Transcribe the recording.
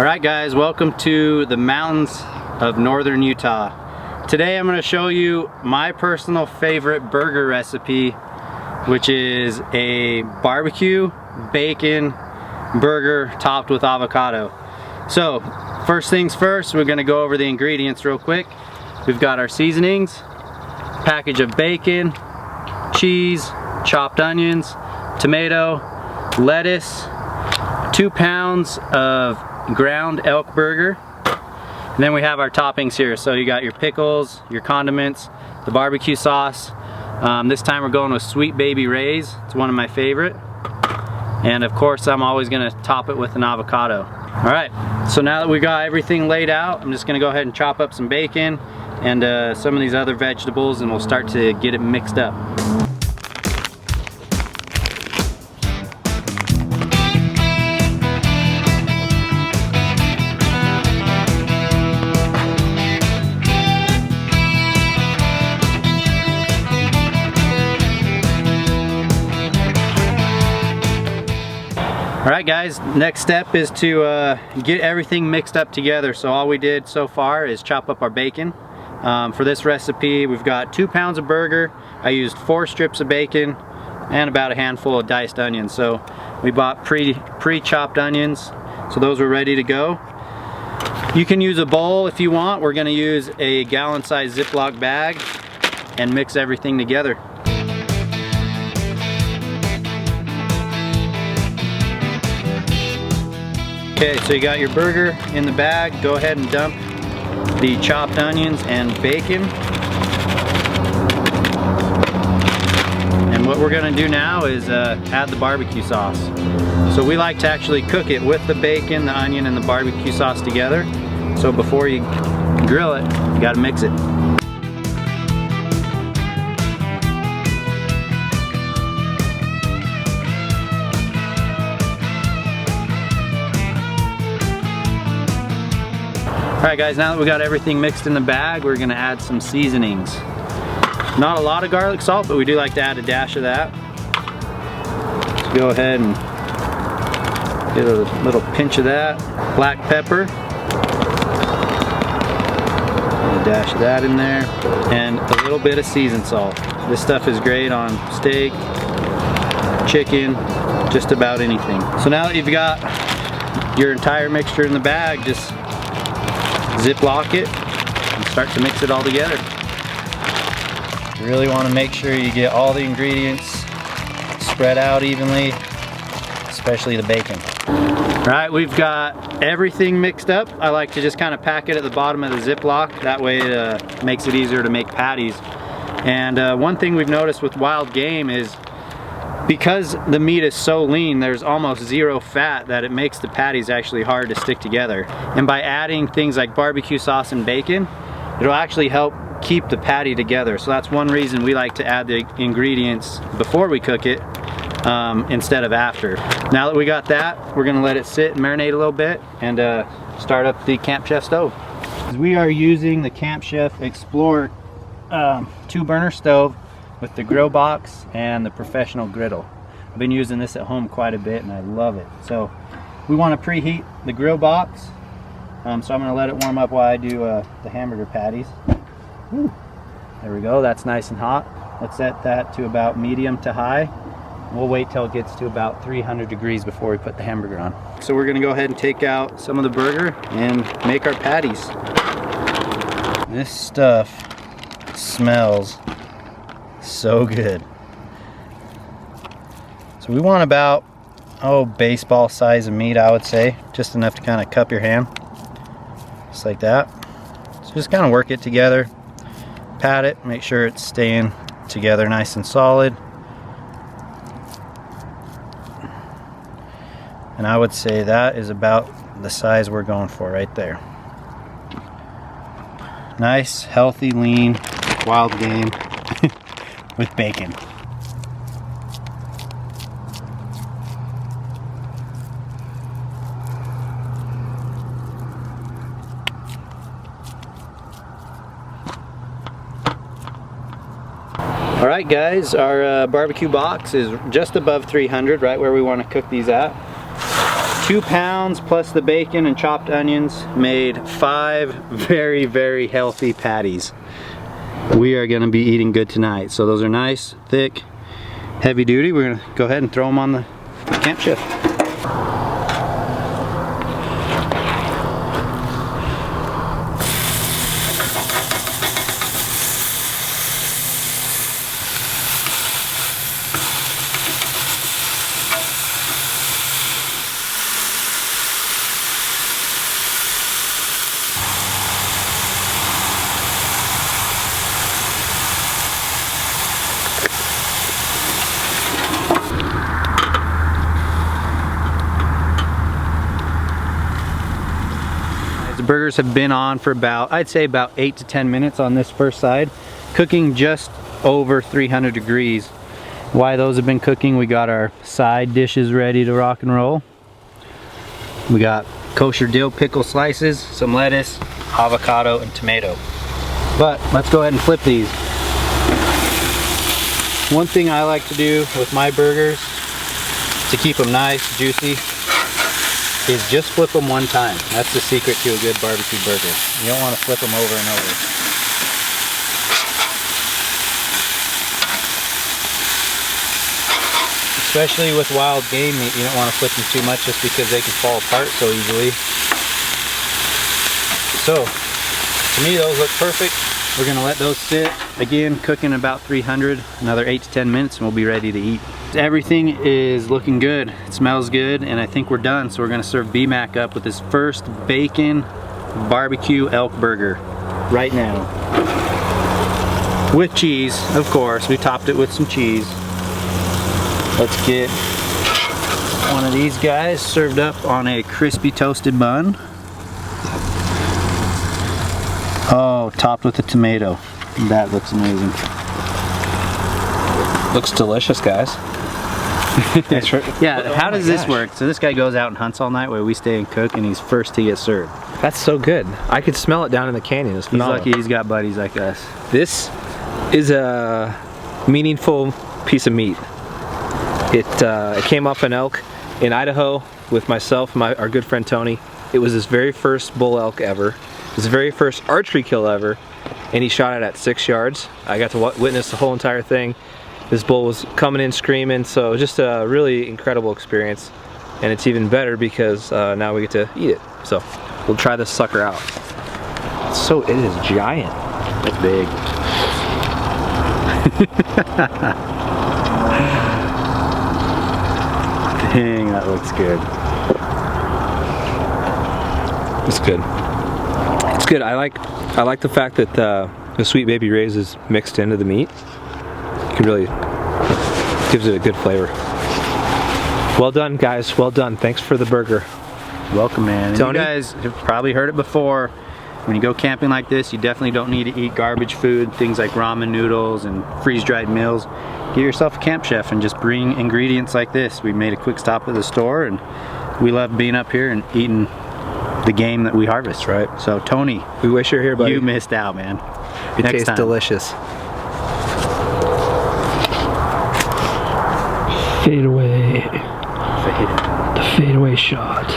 Alright guys, welcome to the mountains of northern Utah. Today I'm going to show you my personal favorite burger recipe, which is a barbecue bacon burger topped with avocado. So first things first, we're going to go over the ingredients real quick. We've got our seasonings, package of bacon, cheese, chopped onions, tomato, lettuce, 2 pounds of ground elk burger, and then we have our toppings here. So you got your pickles, your condiments, the barbecue sauce. This time we're going with Sweet Baby Ray's. It's one of my favorite, and of course I'm always going to top it with an avocado. Alright, so now that we got everything laid out, I'm just going to go ahead and chop up some bacon and some of these other vegetables, and we'll start to get it mixed up. Alright guys, next step is to get everything mixed up together. So all we did so far is chop up our bacon. For this recipe we've got 2 pounds of burger. I used 4 strips of bacon and about a handful of diced onions. So we bought pre-chopped onions, so those were ready to go. You can use a bowl if you want. We're going to use a gallon-sized Ziploc bag and mix everything together. Okay, so you got your burger in the bag. Go ahead and dump the chopped onions and bacon. And what we're gonna do now is add the barbecue sauce. So we like to actually cook it with the bacon, the onion, and the barbecue sauce together. So before you grill it, you gotta mix it. Alright guys, now that we got everything mixed in the bag, we're going to add some seasonings. Not a lot of garlic salt, but we do like to add a dash of that. So go ahead and get a little pinch of that. Black pepper. And a dash of that in there. And a little bit of seasoned salt. This stuff is great on steak, chicken, just about anything. So now that you've got your entire mixture in the bag, just Ziploc it and start to mix it all together. You really want to make sure you get all the ingredients spread out evenly, especially the bacon. Alright, we've got everything mixed up. I like to just kind of pack it at the bottom of the Ziploc. That way it makes it easier to make patties. And one thing we've noticed with wild game is because the meat is so lean, there's almost zero fat, that it makes the patties actually hard to stick together. And by adding things like barbecue sauce and bacon, it'll actually help keep the patty together. So that's one reason we like to add the ingredients before we cook it instead of after. Now that we got that, we're gonna let it sit and marinate a little bit and start up the Camp Chef stove. We are using the Camp Chef Explorer 2-burner stove with the grill box and the professional griddle. I've been using this at home quite a bit and I love it. So we want to preheat the grill box. So I'm going to let it warm up while I do the hamburger patties. Woo. There we go, that's nice and hot. Let's set that to about medium to high. We'll wait till it gets to about 300 degrees before we put the hamburger on. So we're going to go ahead and take out some of the burger and make our patties. This stuff smells so good. So we want about, baseball size of meat, I would say. Just enough to kind of cup your hand. Just like that. So just kind of work it together. Pat it, make sure it's staying together nice and solid. And I would say that is about the size we're going for right there. Nice, healthy, lean, wild game. With bacon. Alright guys, our barbecue box is just above 300, right where we want to cook these at. 2 pounds plus the bacon and chopped onions made 5 very, very healthy patties. We are gonna be eating good tonight. So those are nice, thick, heavy duty. We're gonna go ahead and throw them on the camp chef. The burgers have been on for about, I'd say about 8 to 10 minutes on this first side, cooking just over 300 degrees. While those have been cooking, we got our side dishes ready to rock and roll. We got kosher dill pickle slices, some lettuce, avocado, and tomato. But let's go ahead and flip these. One thing I like to do with my burgers to keep them nice, juicy, is just flip them one time. That's the secret to a good barbecue burger. You don't want to flip them over and over. Especially with wild game meat, you don't want to flip them too much just because they can fall apart so easily. So, to me those look perfect. We're going to let those sit, again, cooking about 300, another 8 to 10 minutes, and we'll be ready to eat. Everything is looking good, it smells good, and I think we're done. So we're going to serve BMAC up with his first bacon barbecue elk burger right now. With cheese, of course. We topped it with some cheese. Let's get one of these guys served up on a crispy toasted bun. Oh, topped with a tomato. That looks amazing. Looks delicious, guys. Yeah, how does this work? So this guy goes out and hunts all night while we stay and cook, and he's first to get served. That's so good. I could smell it down in the canyon. It's phenomenal. He's lucky he's got buddies like us. This is a meaningful piece of meat. It came off an elk in Idaho with myself and our good friend Tony. It was his very first bull elk ever. His very first archery kill ever, and he shot it at 6 yards. I got to witness the whole entire thing. This bull was coming in screaming, so it was just a really incredible experience. And it's even better because now we get to eat it. So we'll try this sucker out. So it is giant. It's big. Dang, that looks good. It's good. It's good. I like the fact that the Sweet Baby Ray's is mixed into the meat. It really gives it a good flavor. Well done, guys. Well done. Thanks for the burger. Welcome, man. Tony? You guys have probably heard it before. When you go camping like this, you definitely don't need to eat garbage food, things like ramen noodles and freeze-dried meals. Get yourself a camp chef and just bring ingredients like this. We made a quick stop at the store, and we love being up here and eating the game that we harvest, right? So Tony, we wish you were here, buddy. You missed out, man. It tastes delicious. Fade away. Fade. The fadeaway shot.